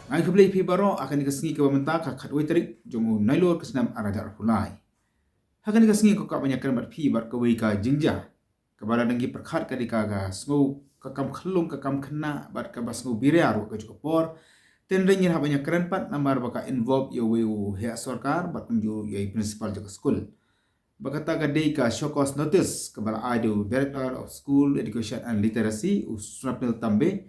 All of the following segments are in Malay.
Ngai kublai pi baro akan dikasngi ke bamenta ka khatwai tarik jomu nailor kesnam arajar hulai. Hakan dikasngi ko ka banyak kan bat pi bat kawai ka jingja. Kabala denggi perkhat ka dikaga sngo kakam khlung kakam khna bat ka basngo birearu ka jukapor. Ten ringin ha banyak keren pat nambar baka involve yo weu he sarkar bat kunju yai principal jaka school. Bakata ka dei ka shokos notice kabala aidu director of school education and literacy Usrapnil Tambe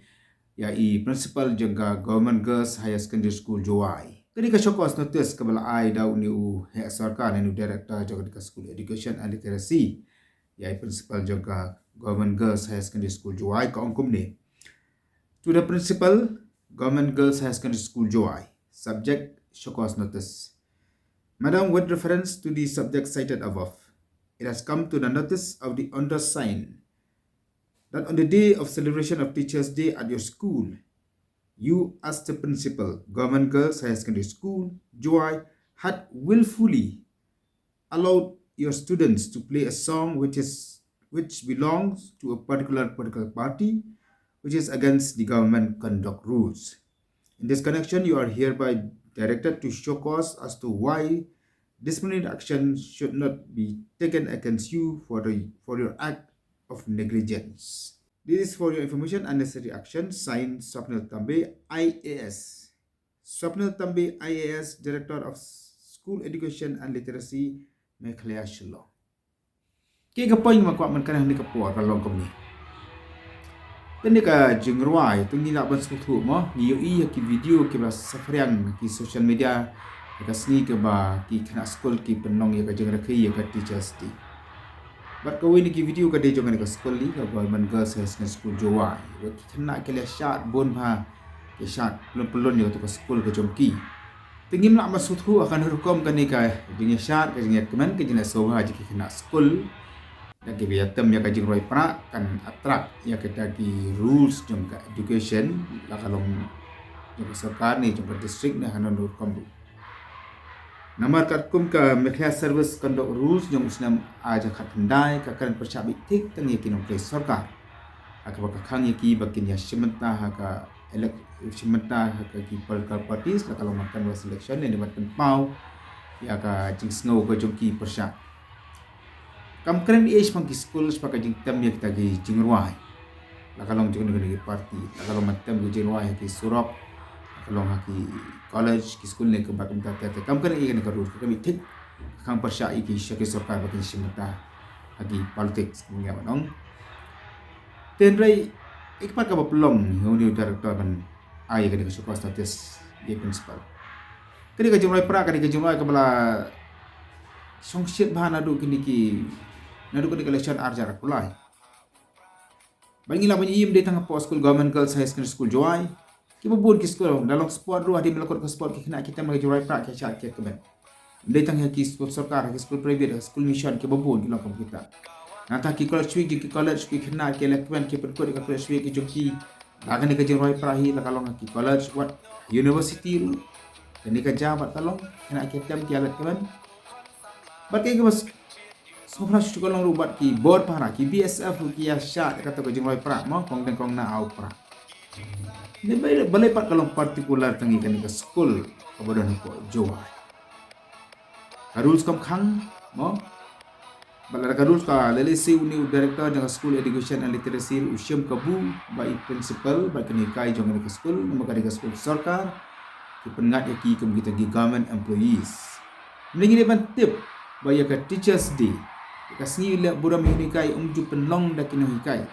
yai principal jaga government girls higher secondary school Jowai. Kadi ka shokos notice kabala ai dau ni he sarkar ni director jaga school education and literacy yai principal jaga government girls higher secondary school Jowai ka ongkum ni. To the principal government girls higher secondary school Jowai. Subject shokos notice. Madam, with reference to the subject cited above, it has come to the notice of the undersigned that on the day of celebration of Teachers' Day at your school, you as the principal, Government Girls Higher Secondary School, Joy, had willfully allowed your students to play a song which belongs to a particular political party, which is against the government conduct rules. In this connection, you are hereby directed to show cause as to why disciplinary action should not be taken against you for your act of negligence. This is for your information. Unnecessary action. Signed, Swapnil Tambe, IAS. Swapnil Tambe, IAS, Director of School Education and Literacy, Meghalaya Shillong. Kaya kapoy nga makuha man ka na hindi ka po kalong kami. Tanda ka jengruai tu ngila ban skutu mo ngiyo iya ki video ki ba safriang ki social media ka sni ke ba ki khna school ki penong ya ka jengra ki ya ka teachers di. Bat ka wini ki video ka de jongan ka school li ka government girls high school Jowai. Wa ki khna ke le shat bon ba ke shat pelon ya tu ka school ka jongki. Tingin nak masuthu akan hukum kan ni ka jengnya shat ka jengnya kemen ke jengnya soha ji ki khna school lagi biatem ya kaji roi pra kan atrak ya kita ki rules jangka education la kalong jangka sarkar ni jangka district ni hanon kombu namar kat kum ka media service conduct rules jang usnam aja khat handai ka kan percabi tik tang ya kinong place sarkar aka baka khang ya ki bakin ya shimenta ha ka elect shimenta ha ka ki political parties la kalong makan was election ni makan pau ya ka jing snow ka jongki persya kam keren age pang school sepakai jing tem ya kita gi jingruai la kalong jing negeri party la kalong matem gi jingruai ki surok la kalong ki college ki school ne ke batum ta kam keren ikan ka rus kami tik kang persya iki syaki sarkar bakin simata agi politics ngia banong tenrai ikpat ka pelong ngoni director ban ai ka ke suka status ye principal kini ka jingruai pra kini ka jingruai ka bala songshit bahana du kini ki nadu ko election arjar kulai bangila banyi im de tang po school government girls high school Jowai ki bubun ki school dalong sport ru adi melakot ke sport ki kena kita mai Jowai pra ke chat ke kemen de tang ki school sarkar ki school private school mission ki bubun ki lokam kita nata ki college week ki college ki kena ke lekmen ki perko ki college week ki joki akan ni ke Jowai pra hi la kalong ki college what university ru ni ka jabat kalong kena ki tem ki alat kemen bakai ke bas Sofra syukur long rubat ki board para ki BSF ki ya syat kata ko jingoi pra mo kong den kong na au pra. Ni balai pat kalong partikular tangi kan ke school kabodan ko Jowai. Rules kom khang mo balar ka rules ka lele si uni director jang school education and literacy usyam kabu bai principal bai kani kai jong ke school maka ke school sarkar ki pengat ya ki kum kita gi government employees. Mending ban tip bai ka teachers day kasngi le buram hinikai umju penlong da kino hikai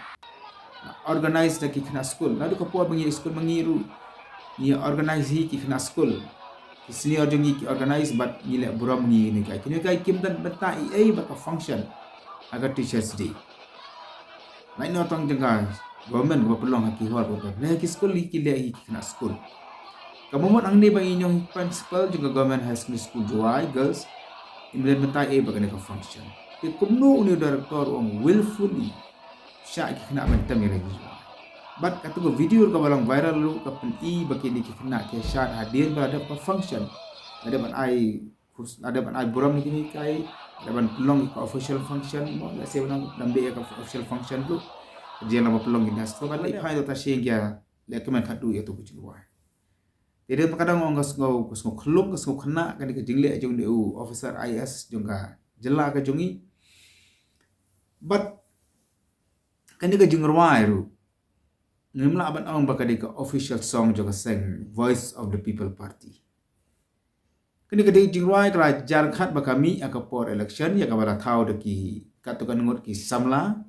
organize da ki khna school nadu ko po bangi school mangiru ni organize hi ki khna school ki senior jongi ki organize but ni le buram ni hikai kino kai kim dan bata ai ba ka function aga teachers day mai no tong janga government ko pelong ki hor ko le ki school ki le hi ki khna school kamomot ang ni bangi nyong principal juga government high school Jowai girls imlen bata ai ba ka function ke kumno uni director on willfully sya ki kena mentem ya lagi but kata video ka balang viral lu ka pen i baki ni ki kena ke sya hadir berada pa function ada ban ai buram ni kini kai ada ban pelong ka official function mo la se banang dambe ka official function tu dia nama pelong ni nas to ban lai phai ta she gya le kemen khatu ya tu ku chwa Jadi kadang orang ngau kelum ngau kena kan ke jingle jong de officer IS jong ka jela ka jongi. But kan ke jing rwai ru. Nimla aban ong baka de official song jong ka sing Voice of the People Party. Kini ke jing rwai kala jar khat baka mi akapor election ya ka bala thau de ki katukan ngot ki samla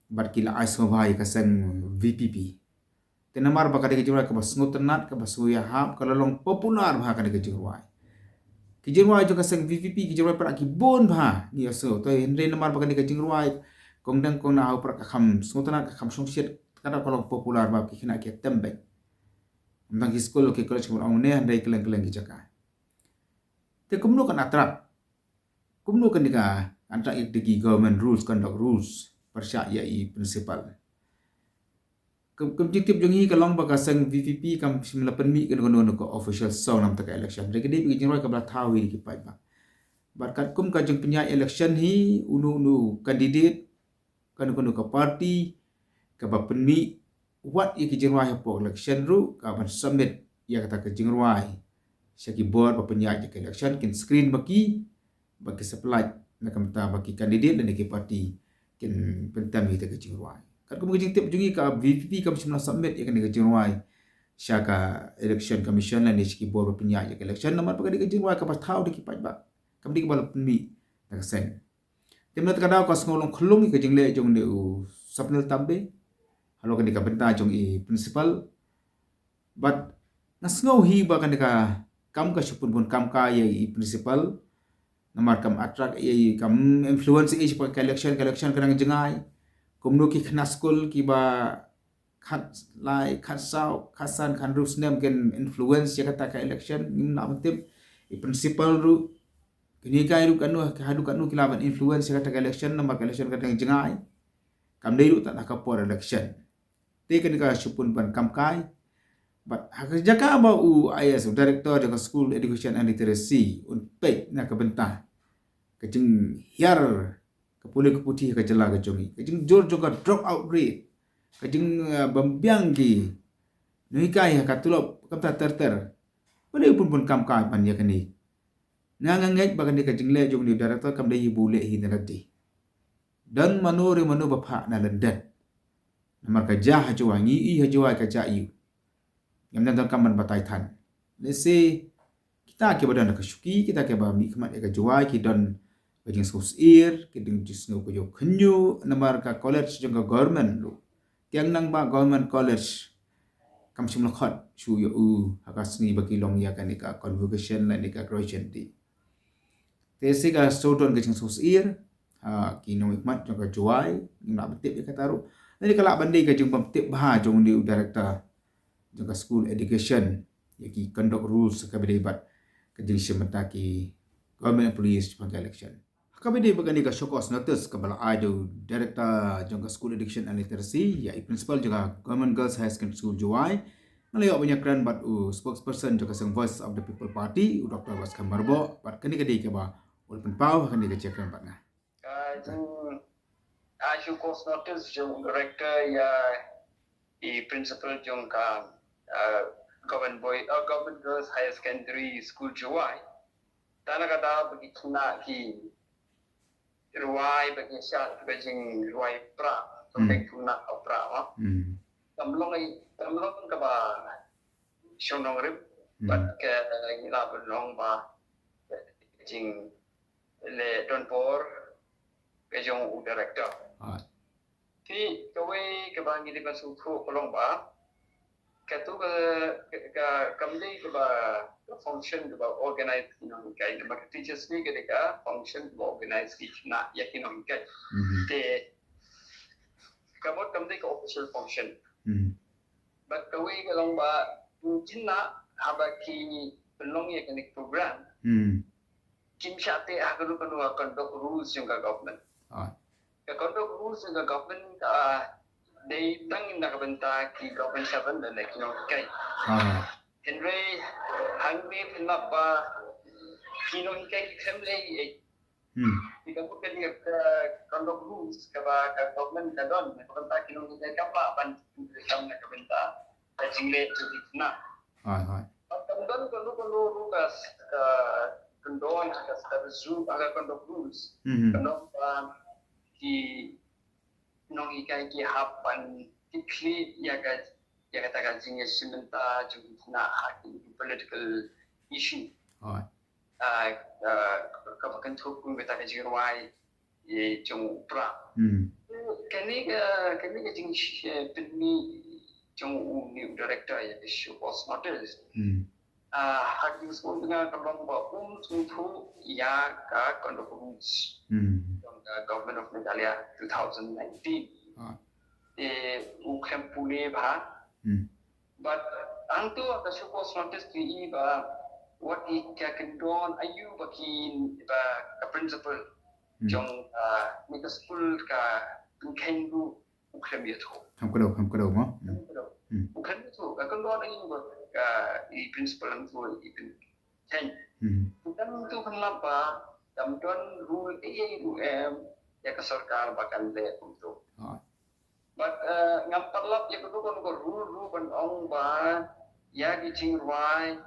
bat kila aiso vai ka sing VPP. Tenamar baka de jing rwai ka bas ngutenat ka bas ya hap ka long popular bha ka de jing rwai. Kijirwai juga seng VVP kijirwai pra ki bon bha ni aso to hendre namar bakan ka jingruai kongdang kong na pra ka kham sotana ka kham songsit kada kolong popular ba ki khina ki tembe ndang ki skol ki college ko ong ne handai keleng-keleng ki jaka te kumno kan atrak kumno kan dika antak ik digi government rules conduct rules persya ya i principal Kemtip jongi kalong baka seng VVP kam simla penmi kan kono ko official song nam taka election de gede bi jingruai ka bla thawi ki pai ba Barkat kum kajeng penyai election hi unu kandidat kan kono ka party ka ba penmi wat iki jingruai po election ru ka ban submit ya kata ka jingruai syaki board ba penyai ke election kin screen baki supply na kamta baki kandidat dan ki party kin pentam hi ta ka jingruai kat kum kajeng tip jungi ka VVP kam simna submit ya kan ka jingruai syaka election commission dan syaki board ba penyai ke election namar pa ka jingruai ka ba thau de ki pai ba kam di kebal penmi tak seng temna takada ko ngolong khulung ke jingle jong de sapnel tambe halo kan ka benta jong i principal but nasngau hi ba kan ka kam ka supun pun kam ka ye i principal namar kam attract ye kam influence e pa election kan jengai kumno ki khna school ki ba khat lai khat sau khasan kan rus nem gen influence ya kata ka election nimna amtip i principal ru Kini kai ru kanu hadu kanu kilaban influence kata election nama election kata jengai kam dei ru tak nak por election te kan ka supun ban kam kai but jaka ba u IS director of school education and literacy un pe na ka bentah ke jing hiar ke pulih ke putih ke jela ke jongi ke jing jor juga drop out rate ke jing bambiang ki nui kai ka tulop kam ta ter boleh pun kam kai pan ya kani ngangangai bagan dia kajingle jong di director kam dai bule hi narati dan manore manu bapa na London namar ka jah hajwa ngi i hajwa ka ja yu ngam dan kam man batai than let's say kita ke badan ka syuki kita ke ba mi khamat ka jwa ki don bajing sos ear ki ding jisno ko jo khnyu namar ka college jong ka government lu tiang nang ba government college kam simla khat chu yo u hakas ni baki long ya kan ka convocation la ni ka graduation di Tesi ka student kecing sos ear ki no ikmat jong ka juai ngna betip ka taru jadi kala bandai ka jong betip bah jong di director jong ka school education ki conduct rules ka bedebat ka jing semata ki government police pada election ka bede bagani ka shokos notice ka bala ado director jong ka school education and literacy ya principal juga government girls high secondary school juai Nalayo banyak kran bat spokesperson jong ka voice of the people party Dr. Waskam Barbo bat kani ka dei ka ba Walaupun pau akan dikecekkan Pak Nah. Syukos notice jong director ya i principal jong ka government girls higher secondary school Juwai. Tanah kata bagi kena ki ruai bagi syat bagi ruai pra sampai kena pra. Tamlong ka ba syonong rib bat ke ngila belong ba jing le don por kejong u director ti kawai ke bangi di basu ko kolong ba katu ka kamli ke ba function ke ba organize kai de ba teachers ni ke ka function ba organize ki na yakin on kai te kamot kamli ka official function but kawai kolong ba jinna habaki belong ya kenik program Kim Shate akan conduct rules yung government. Conduct rules yung government they tangin nakabenta ki government 7 dan like kay. Henry hangbi pinap ba kinong kay family Ikaw po kani conduct rules ka ba ka government ka don nakabenta kinong kay ka pa pan kam nakabenta ka jingle to na. Kemudian kalau lukas kendon agak terzu agak kendon blues. Kendon di nong ikai ki hapan tikli ya kata jingnya sementara juga haki political issue. Kapakan tukung kita kajirwai jong pra. Kani jing penni jong new director ya issue was notice. Haki semua dengan kalau baum tuh ya contributions. Government of Meghalaya 2019. Ukhem Pune bha. But antu ada suppose notice ki ba what he can do ayu bakin ba principal jong nika school ka tukhen du ukhem yato. Ham kado mo. Ukhem yato ka kan do ayu ba i principal antu i ten. Bukan tu kenapa damtuan rule ya ke sarkar bahkan le untuk. But ngamparlap ya kudu kan rule ban ong ba ya gicing ruai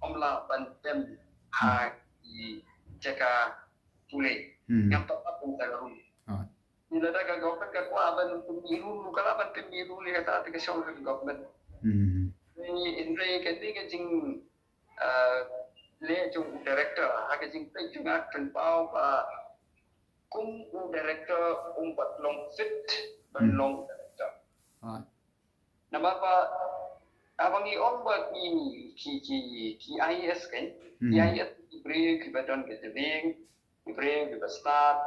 omla bantem ha i jaka tule. Ngamparlap pun tak rule. Nila daga government ka kwa ban pemilu kala ban pemilu ni kata ke show government. Ni indre kati ke jing le jong director ha ke jing tai jong action pau ba kum director bat long fit ban long director. Nama pa abang i on ba ki IS kan IS ibre ki badon ke tebing ibre ki start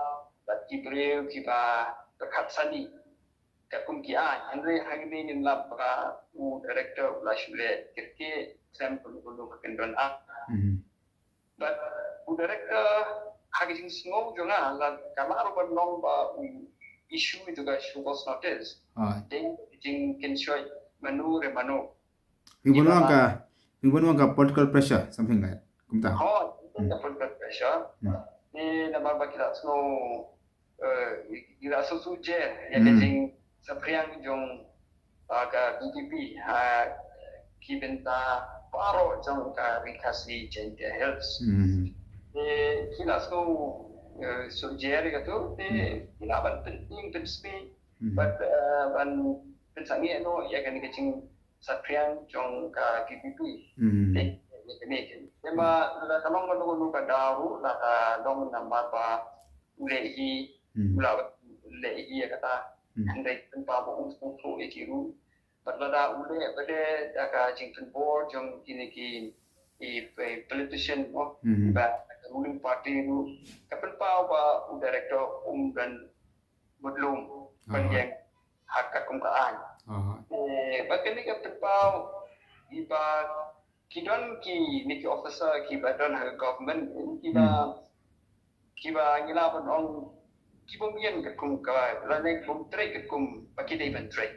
bat ibre ki ba kat sani ka kum ki andre hagni nin lab ba director ulashule kirke sample ko kendon but director haging small jonga la kamaro ban long ba issue itu ga was notice. Jing can show manu. People want political pressure, something like that. Kumta. The political pressure. Ni nama bakila snow ira susu je ya jing sapriang jong aga BTP kibenta paro jong ka rikasi jente health. Kila snow sujeri katu kila ban penting penspi but ban pensangi no ya kan kecing sapriang jong ka KPP ni tema la kalong no ka daru la ka dong namba pa lehi lehi ya kata andai tempa bo untuk ikiru but la da ule bade ka jing board jong kini politician no ba ruling party nu kapan pau ba director dan modlum panjang hak kekumkaan. Bahkan ni kapan pau iba kidon ki niki officer ki badan government kiba ngila ban ong kibomien kekumka lane kum trai kekum pakidai ban trai.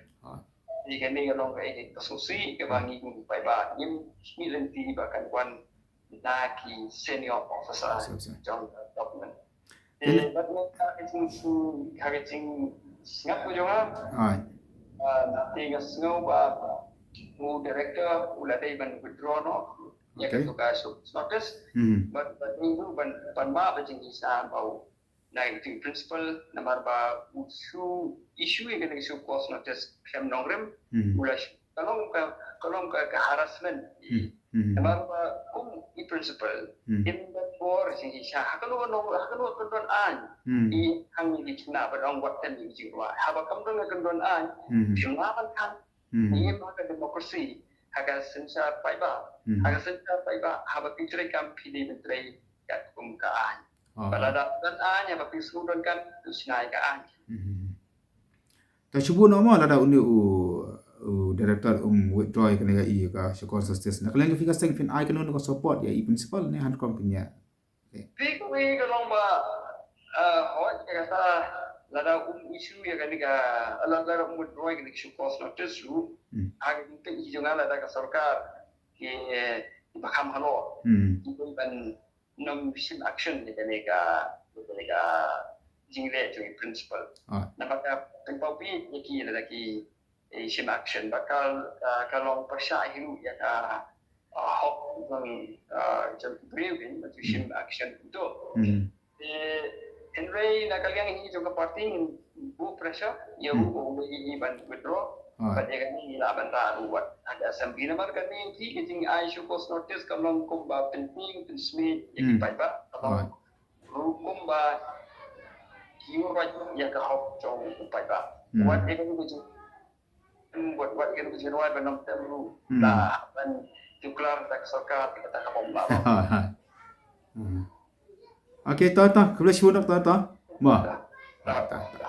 Ni kan ni long ai asosiasi ke bangi kum pai ba nim milenti bahkan wan ki senior officer John government. But haricing ngap ko jonga. Nanti ngasngo ba director uladai ban withdraw no. Ya kan tuka notice. But minggu ban ma ba jing isa bau naik to principal nomor ba issue yang isu cost notice kem nongrem ulas kalau ka harassment nomor ba principal in the for sing sha hakano kondon an I hang ni china ba dong wat tan ni jiwa haba kam dong kondon an jumlah kan ni ba ka democracy haga sensa paiba haba pitrai kam pidi mentrai kat kum ka an balada dan an ya ba pisu don kan sinai ka an ta chubu no mo lada uni director withdraw kena i ka shokon sustes na kalen fika seng fin ai kanu ko support ya I principal ne han company Pi ko long ba hot kata lada isu ya kan ka alanga withdraw kena shokon notice ru ag ke ijunga lada ka sarkar ke bakam halo itu ban nom sim action ni ka jingle to principal napaka tempopi yaki lada ki sim action bakal kalau persa hiru ya ka hok ng jam briefing at sim action itu in ray nakalyang hindi juga party bu pressure ya bu ban withdraw pada kami laban taru ada sembilan mar kami ti kiting I suppose notice kamlang kumba penting pensmi yang paiba atau kumba kiu right ya ka hok chong paiba what they can do buat kan kejenuhan benang temu lah dan tukar tak sarkar kita kapom ba Okay, ta, kebelah siapa nak ta? Ma. Ta.